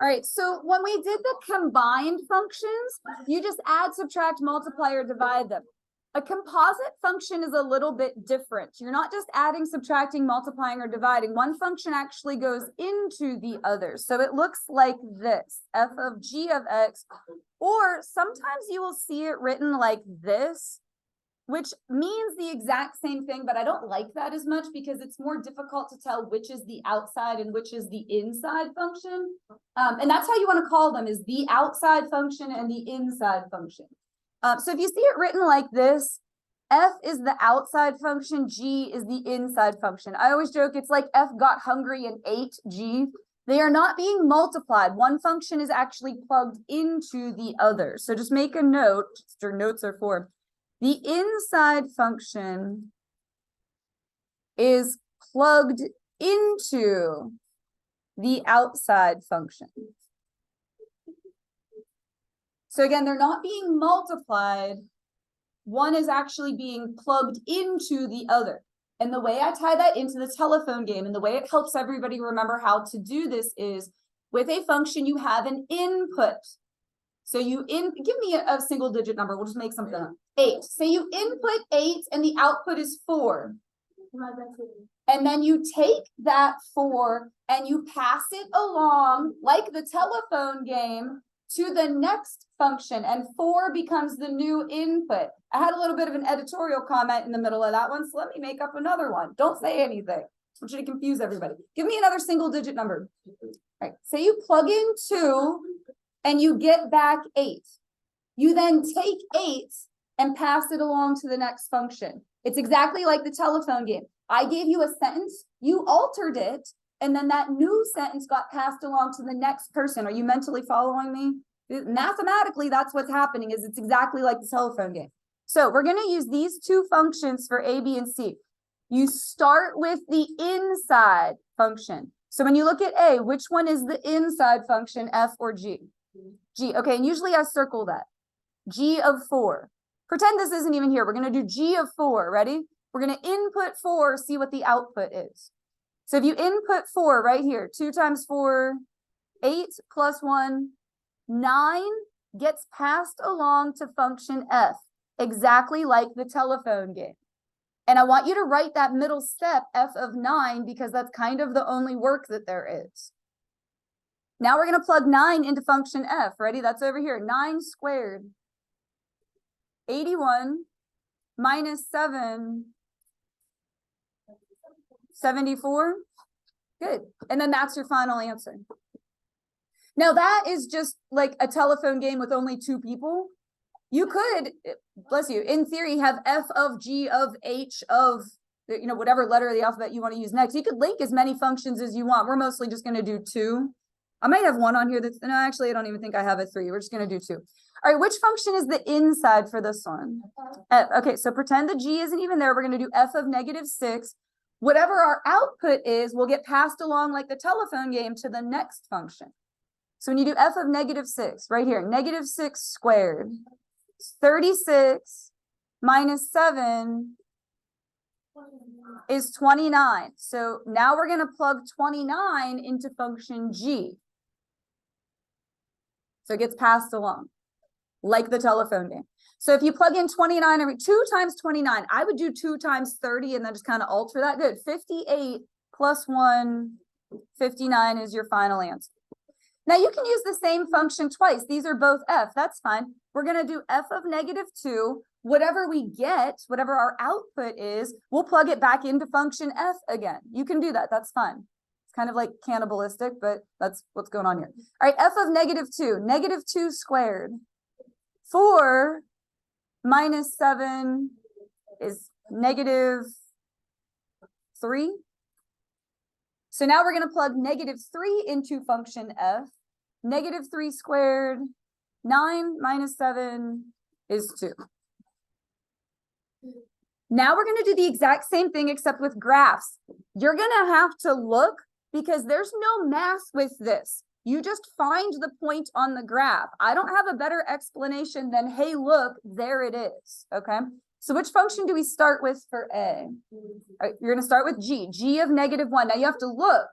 All right, so when we did the combined functions, you just add, subtract, multiply, or divide them. A composite function is a little bit different. You're not just adding, subtracting, multiplying, or dividing. One function actually goes into the other. So it looks like this, f of g of x, or sometimes you will see it written like this, which means the exact same thing, but I don't like that as much because it's more difficult to tell which is the outside and which is the inside function. And that's how you want to call them, is the outside function and the inside function. So if you see it written like this, f is the outside function, g is the inside function. I always joke it's like f got hungry and ate g. They are not being multiplied. One function is actually plugged into the other. So just make a note, your notes are for. The inside function is plugged into the outside function. So again, they're not being multiplied. One is actually being plugged into the other. And the way I tie that into the telephone game and the way it helps everybody remember how to do this is with a function, you have an input. So give me a single digit number. We'll just make something up. 8. Say you input 8 and the output is 4. And then you take that 4 and you pass it along like the telephone game to the next function, and 4 becomes the new input. I had a little bit of an editorial comment in the middle of that one, so let me make up another one. Don't say anything. I want you to confuse everybody. Give me another single digit number. All right, say you plug in 2 and you get back 8. You then take 8 and pass it along to the next function. It's exactly like the telephone game. I gave you a sentence, you altered it, and then that new sentence got passed along to the next person. Are you mentally following me? Mathematically, that's what's happening, is it's exactly like the telephone game. So we're going to use these two functions for A, B, and C. You start with the inside function. So when you look at A, which one is the inside function, F or G? G. Okay, and usually I circle that. G of 4. Pretend this isn't even here. We're going to do G of 4. Ready? We're going to input 4, see what the output is. So if you input 4 right here, 2 times 4, 8 plus 1, 9 gets passed along to function F, exactly like the telephone game. And I want you to write that middle step, F of 9, because that's kind of the only work that there is. Now we're going to plug 9 into function F. Ready? That's over here. 9 squared. 81 minus 7. 74. Good. And then that's your final answer. Now that is just like a telephone game with only 2 people. You could, bless you, in theory, have F of G of H of, whatever letter of the alphabet you want to use next. You could link as many functions as you want. We're mostly just going to do 2. I might have 1 on here that's, no, actually, I don't even think I have a 3. We're just going to do 2. All right, which function is the inside for this one? F. Okay, so pretend the G isn't even there. We're going to do F of -6. Whatever our output is will get passed along like the telephone game to the next function. So when you do F of -6, right here, -6 squared, 36 minus 7 is 29. So now we're going to plug 29 into function G. So it gets passed along like the telephone game. So if you plug in 29, 2 times 29, I would do 2 times 30 and then just kind of alter that. Good. 58 plus 1, 59 is your final answer. Now you can use the same function twice. These are both F. That's fine. We're going to do F of -2. Whatever we get, whatever our output is, we'll plug it back into function F again. You can do that. That's fine. It's kind of like cannibalistic, but that's what's going on here. All right, F of -2. -2 squared. 4 minus 7 is -3. So now we're going to plug -3 into function F. -3 squared, 9 minus 7 is 2. Now we're going to do the exact same thing except with graphs. You're going to have to look because there's no math with this. You just find the point on the graph. I don't have a better explanation than, hey, look, there it is. Okay. So which function do we start with for A? All right, you're going to start with G. G of -1. Now you have to look.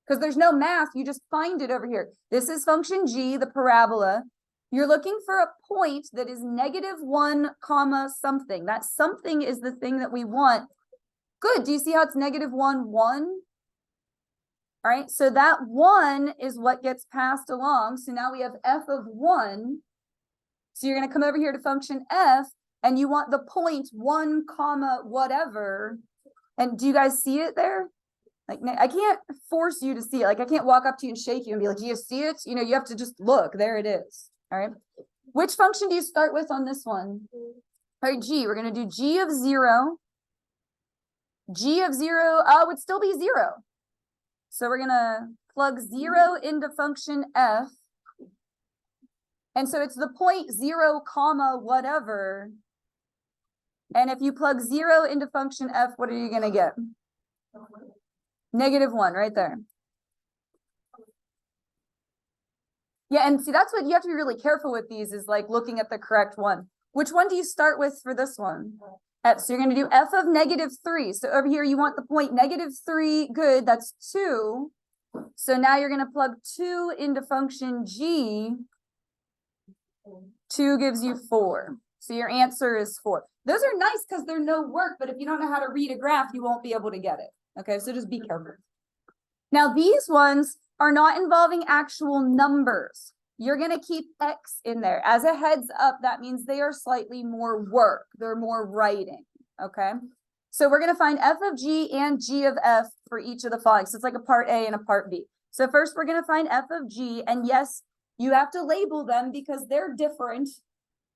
because there's no math. You just find it over here. This is function g, the parabola. You're looking for a point that is -1 comma something. That something is the thing that we want. Good. Do you see how it's -1, 1? All right. So that 1 is what gets passed along. So now we have f of 1. So you're going to come over here to function f, and you want the point 1 comma whatever. And do you guys see it there? Like, I can't force you to see it. Like, I can't walk up to you and shake you and be like, do you see it? You know, you have to just look. There it is. All right. Which function do you start with on this one? All right, g. We're going to do g of 0. G of 0 would still be 0. So we're going to plug 0 into function f. And so it's the point 0 comma whatever. And if you plug 0 into function f, what are you going to get? -1 right there. Yeah, and see, that's what you have to be really careful with these, is like looking at the correct one. Which one do you start with for this one? F. So you're going to do f of -3. So over here, you want the point -3. Good, that's 2. So now you're going to plug 2 into function g. 2 gives you 4. So your answer is 4. Those are nice because they're no work, but if you don't know how to read a graph, you won't be able to get it. Okay, so just be careful. Now, these ones are not involving actual numbers. You're going to keep x in there. As a heads up, that means they are slightly more work. They're more writing. Okay, so we're going to find f of g and g of f for each of the following. So it's like a part A and a part B. So first, we're going to find f of g. And yes, you have to label them because they're different.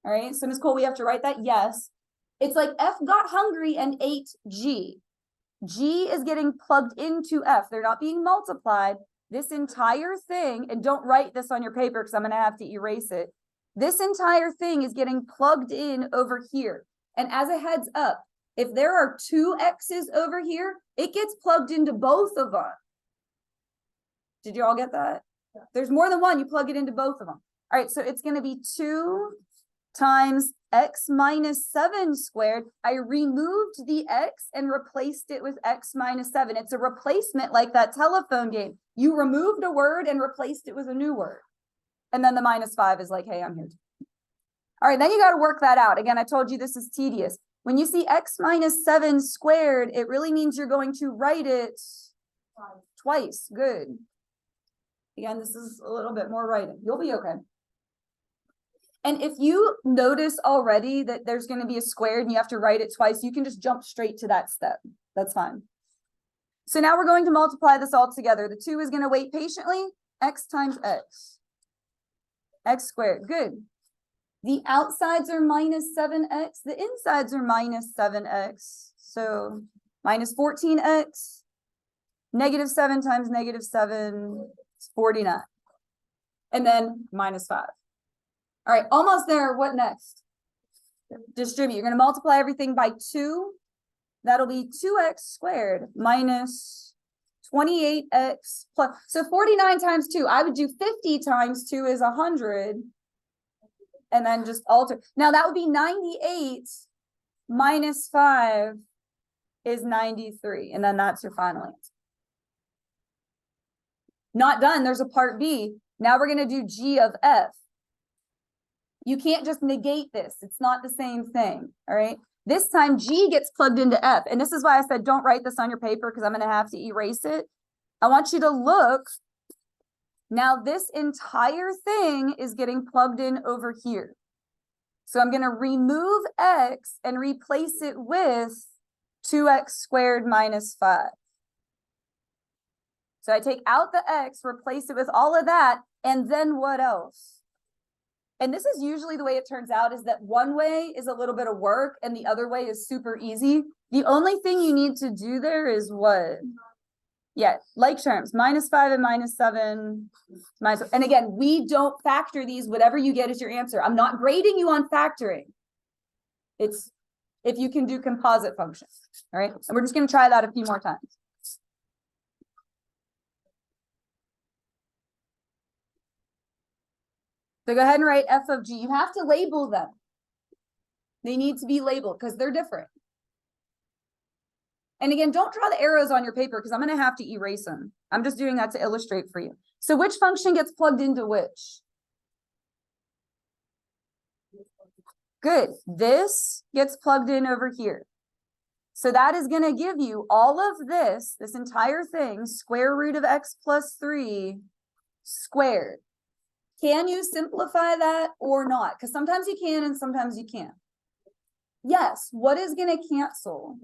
All right, so Ms. Cole, we have to write that yes. It's like f got hungry and ate g. G is getting plugged into f. They're not being multiplied. This entire thing, and don't write this on your paper because I'm going to have to erase it. This entire thing is getting plugged in over here. And as a heads up, if there are 2 x's over here, it gets plugged into both of them. Did you all get that? Yeah. There's more than one. You plug it into both of them. All right, so it's going to be 2 times x minus 7 squared. I removed the x and replaced it with x minus 7. It's a replacement like that telephone game. You removed a word and replaced it with a new word. And then the -5 is like, hey, I'm here. All right, then you got to work that out. Again, I told you this is tedious. When you see x minus 7 squared, it really means you're going to write it twice. Good. Again, this is a little bit more writing. You'll be okay. And if you notice already that there's going to be a squared and you have to write it twice, you can just jump straight to that step. That's fine. So now we're going to multiply this all together. The 2 is going to wait patiently. X times x. X squared. Good. The outsides are minus 7x. The insides are minus 7x. So minus 14x. -7 times -7 is 49. And then -5. All right, almost there. What next? Distribute. You're going to multiply everything by 2. That'll be 2x squared minus 28x plus. So 49 times 2. I would do 50 times 2 is 100. And then just alter. Now that would be 98 minus 5 is 93. And then that's your final answer. Not done. There's a part B. Now we're going to do g of f. You can't just negate this. It's not the same thing. All right. This time g gets plugged into f. And this is why I said don't write this on your paper because I'm going to have to erase it. I want you to look. Now this entire thing is getting plugged in over here. So I'm going to remove x and replace it with 2x squared minus 5. So I take out the x, replace it with all of that, and then what else? And this is usually the way it turns out, is that one way is a little bit of work and the other way is super easy. The only thing you need to do there is what? Yeah, like terms, -5 and -7. And again, we don't factor these. Whatever you get is your answer. I'm not grading you on factoring. It's if you can do composite functions. All right. And we're just going to try that a few more times. So go ahead and write f of g. You have to label them. They need to be labeled because they're different. And again, don't draw the arrows on your paper because I'm going to have to erase them. I'm just doing that to illustrate for you. So which function gets plugged into which? Good. This gets plugged in over here. So that is going to give you all of this entire thing, square root of x plus 3 squared. Can you simplify that or not? Because sometimes you can and sometimes you can't. Yes. What is going to cancel?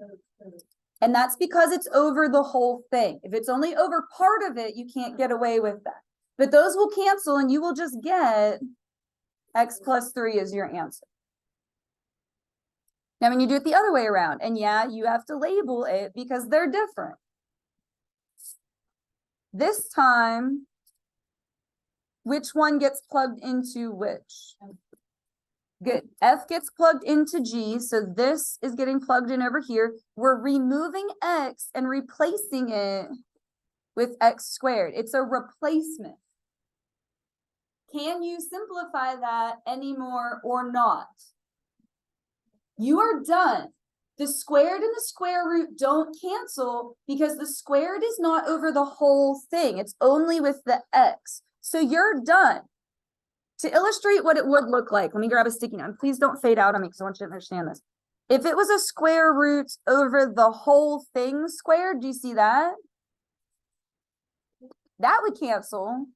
And that's because it's over the whole thing. If it's only over part of it, you can't get away with that. But those will cancel and you will just get x plus 3 as your answer. Now, when you do it the other way around, and yeah, you have to label it because they're different. This time, which one gets plugged into which? Good. F gets plugged into G, so this is getting plugged in over here. We're removing x and replacing it with x squared. It's a replacement. Can you simplify that anymore or not? You are done. The squared and the square root don't cancel because the squared is not over the whole thing. It's only with the x. So you're done. To illustrate what it would look like, let me grab a sticky note. Please don't fade out on me because I want you to understand this. If it was a square root over the whole thing squared, do you see that? That would cancel.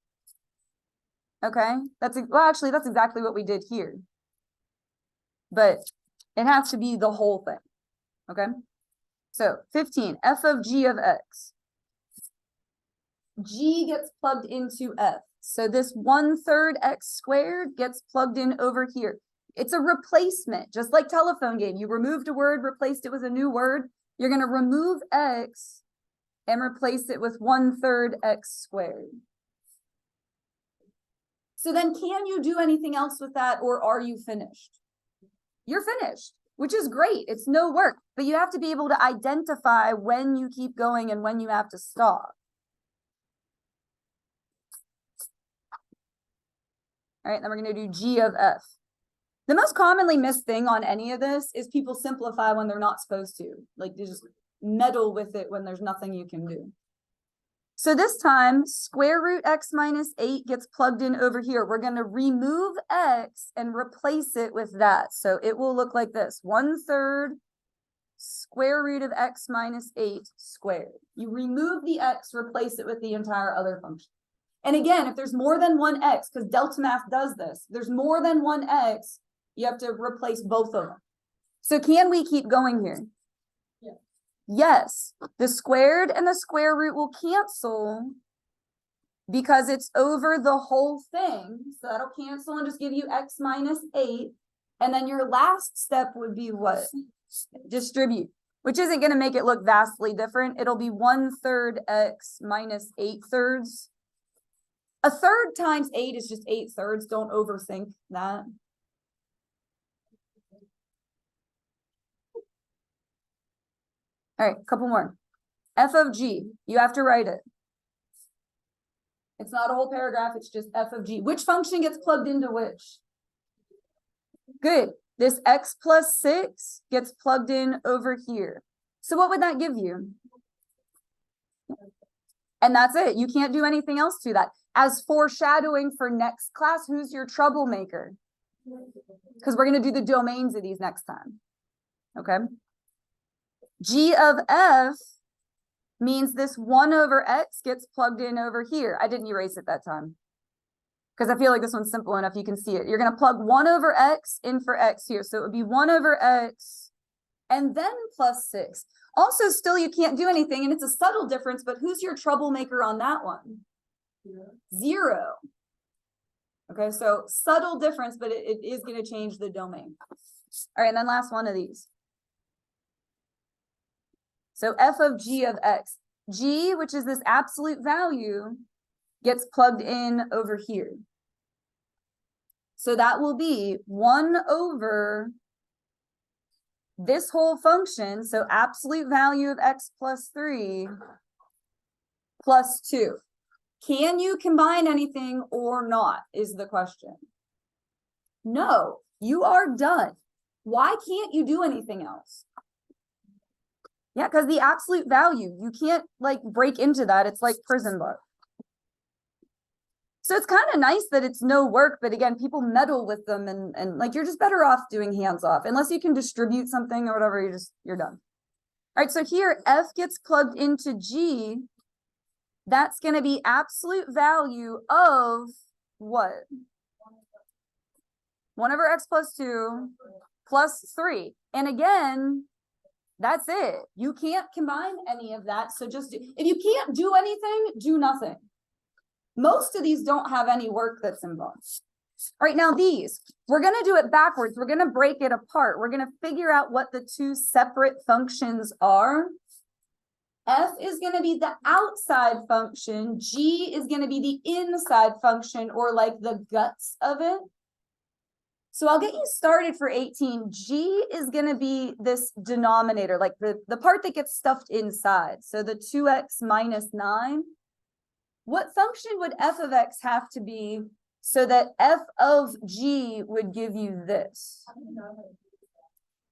Okay, well, actually, that's exactly what we did here. But it has to be the whole thing. Okay, so 15, f of g of x. G gets plugged into f. So this 1/3 x squared gets plugged in over here. It's a replacement, just like telephone game. You removed a word, replaced it with a new word. You're going to remove x and replace it with 1/3 x squared. So then can you do anything else with that, or are you finished? You're finished, which is great. It's no work, but you have to be able to identify when you keep going and when you have to stop. All right, then we're going to do g of f. The most commonly missed thing on any of this is people simplify when they're not supposed to. Like they just meddle with it when there's nothing you can do. So this time, square root x minus 8 gets plugged in over here. We're going to remove x and replace it with that. So it will look like this. 1/3 square root of x minus 8 squared. You remove the x, replace it with the entire other function. And again, if there's more than one x, because delta math does this, there's more than one x, you have to replace both of them. So can we keep going here? Yeah. Yes, the squared and the square root will cancel because it's over the whole thing. So that'll cancel and just give you x minus 8. And then your last step would be what? Distribute, which isn't going to make it look vastly different. It'll be 1/3 x minus 8/3. 1/3 times 8 is just 8/3. Don't overthink that. All right, a couple more. F of g, you have to write it. It's not a whole paragraph, it's just f of g. Which function gets plugged into which? Good. This x plus 6 gets plugged in over here. So what would that give you? And that's it. You can't do anything else to that. As foreshadowing for next class, who's your troublemaker? Because we're going to do the domains of these next time. Okay. G of f means this 1/x gets plugged in over here. I didn't erase it that time because I feel like this one's simple enough. You can see it. You're going to plug 1/x in for x here. So it would be 1/x and then plus 6. Also, still, you can't do anything, and it's a subtle difference, but who's your troublemaker on that one? 0. Okay, so subtle difference, but it is going to change the domain. All right, and then last one of these. So f of g of x. G, which is this absolute value, gets plugged in over here. So that will be 1/, this whole function, so absolute value of x plus 3 plus 2. Can you combine anything or not is the question. No, you are done. Why can't you do anything else? Yeah, because the absolute value, you can't like break into that. It's like prison book. So it's kind of nice that it's no work, but again, people meddle with them and like you're just better off doing hands off. Unless you can distribute something or whatever, you're done. All right, so here F gets plugged into G. That's going to be absolute value of what? 1 over x plus 2 plus 3. And again, that's it. You can't combine any of that. So just if you can't do anything, do nothing. Most of these don't have any work that's involved. All right, now these, we're going to do it backwards. We're going to break it apart. We're going to figure out what the 2 separate functions are. F is going to be the outside function. G is going to be the inside function, or like the guts of it. So I'll get you started for 18. G is going to be this denominator, like the part that gets stuffed inside. So the 2x minus 9. What function would f of x have to be so that f of g would give you this?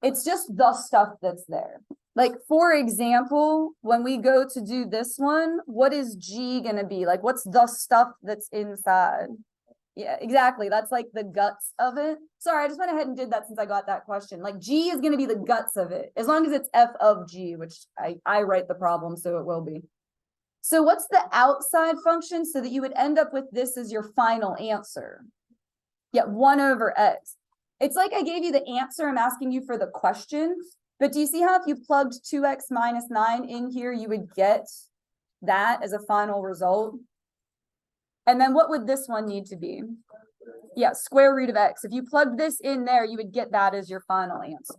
It's just the stuff that's there. Like, for example, when we go to do this one, what is g going to be? Like, what's the stuff that's inside? Yeah, exactly. That's like the guts of it. Sorry, I just went ahead and did that since I got that question. Like, g is going to be the guts of it, as long as it's f of g, which I write the problem, so it will be. So what's the outside function so that you would end up with this as your final answer? Yeah, 1 over x. It's like I gave you the answer. I'm asking you for the question. But do you see how if you plugged 2x minus 9 in here, you would get that as a final result? And then what would this one need to be? Yeah, square root of x. If you plugged this in there, you would get that as your final answer.